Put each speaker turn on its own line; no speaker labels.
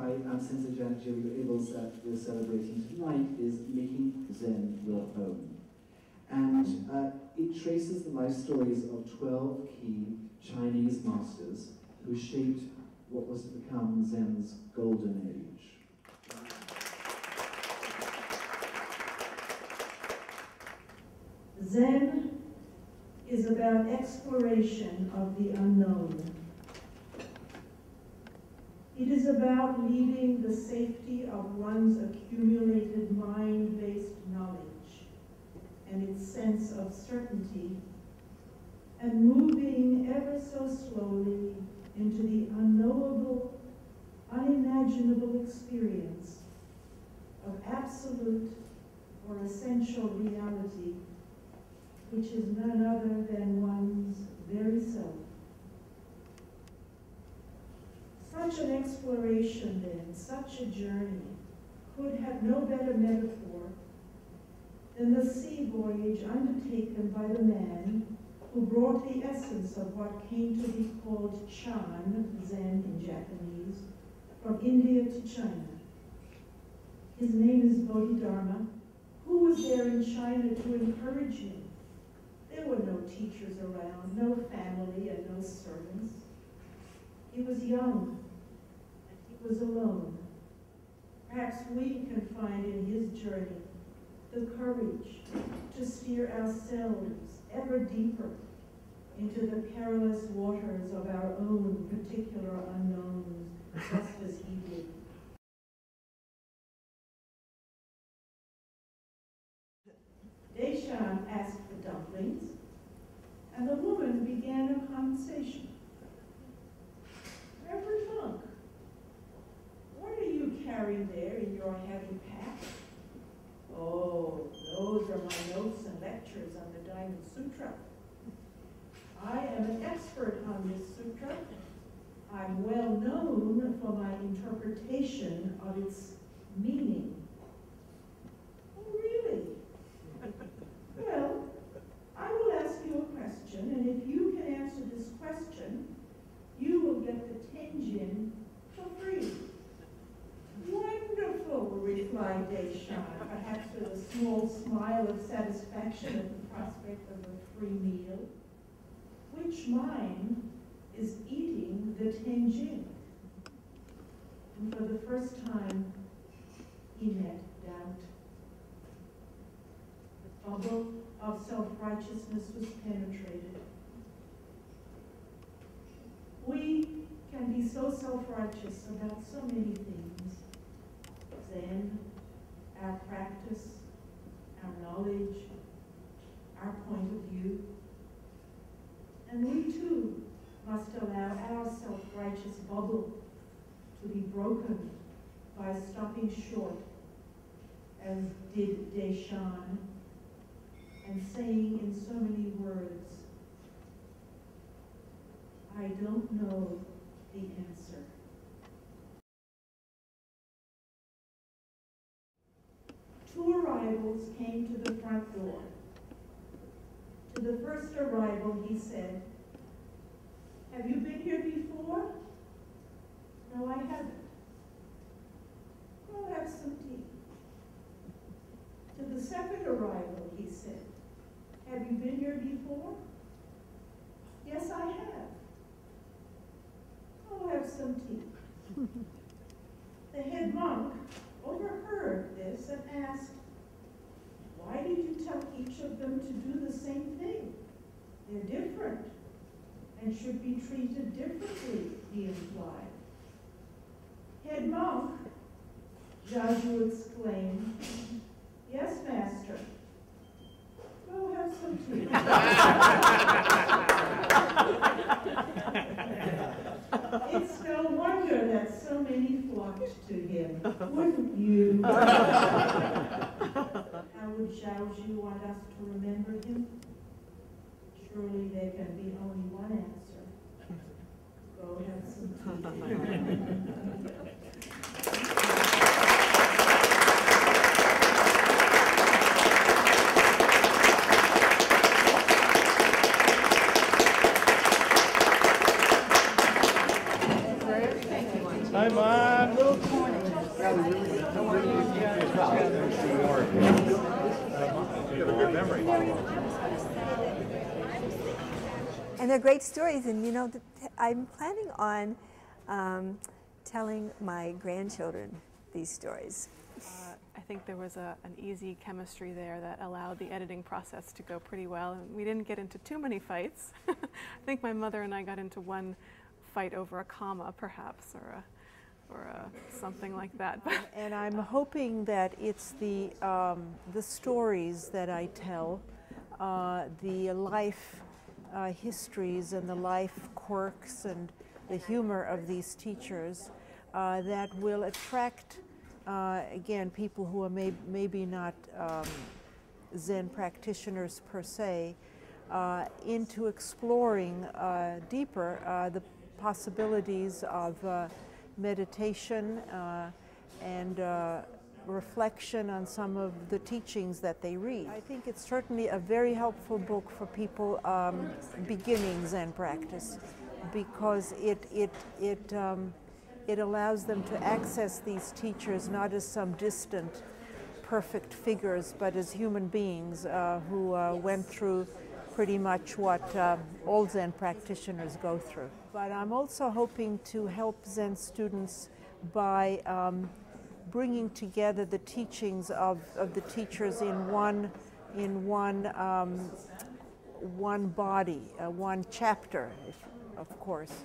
by Sensei Janet Jiryu Abels that we're celebrating tonight is Making Zen Your Own. And it traces the life stories of 12 key Chinese masters who shaped what was to become Zen's golden age.
Zen is about exploration of the unknown. It is about leaving the safety of one's accumulated mind-based knowledge and its sense of certainty, and moving ever so slowly into the unknowable, unimaginable experience of absolute or essential reality, which is none other than one's very self. Such an exploration, then, such a journey, could have no better metaphor than the sea voyage undertaken by the man who brought the essence of what came to be called Chan, Zen in Japanese, from India to China. His name is Bodhidharma. Who was there in China to encourage him? There were no teachers around, no family, and no servants. He was young, and he was alone. Perhaps we can find in his journey the courage to steer ourselves ever deeper into the perilous waters of our own particular unknowns, just as he did. Deshan asked for dumplings, and the woman began a conversation. Reverend monk, what are you carrying there in your heavy pack? Oh, those are my notes and lectures on the Diamond Sutra. I am an expert on this sutra. I'm well known for my interpretation of its meaning. Oh, really? Well, I will ask you a question, and if you can answer this question, you will get the tenjin for free. Wonderful, replied Deshan, perhaps with a small smile of satisfaction at the prospect of a free meal. Which mind is eating the tenjin? And for the first time, he met doubt. The bubble of self-righteousness was penetrated. We can be so self-righteous about so many things. Zen, our practice, our knowledge, our point of view. And we too must allow our self-righteous bubble to be broken by stopping short, as did Deshan, and saying in so many words, I don't know the answer. Two arrivals came to the front door. To the first arrival, he said, have you been here before? No, I haven't. I'll have some tea. To the second arrival, he said, have you been here before? Yes, I have. I'll have some tea. The head monk overheard this and asked, why did you tell each of them to do the same thing? They're different and should be treated differently, he implied. Head monk, Zhaozhou exclaimed, yes, master. Go have some tea. It's no wonder that so many flocked to him, wouldn't you? How would Zhaozhou want us to remember him? Surely there can be only one answer. Go have some tea.
Hi, Mom. And they're great stories, and you know, I'm planning on telling my grandchildren these stories.
I think there was an easy chemistry there that allowed the editing process to go pretty well. And we didn't get into too many fights. I think my mother and I got into one fight over a comma, perhaps, or something like that.
And I'm hoping that it's the stories that I tell, the life histories and the life quirks and the humor of these teachers that will attract again, people who are maybe not Zen practitioners per se, into exploring deeper the possibilities of meditation and reflection on some of the teachings that they read. I think it's certainly a very helpful book for people beginning Zen practice, because it allows them to access these teachers not as some distant, perfect figures, but as human beings who went through pretty much what all Zen practitioners go through. But I'm also hoping to help Zen students by bringing together the teachings of the teachers in one body, one chapter, of course.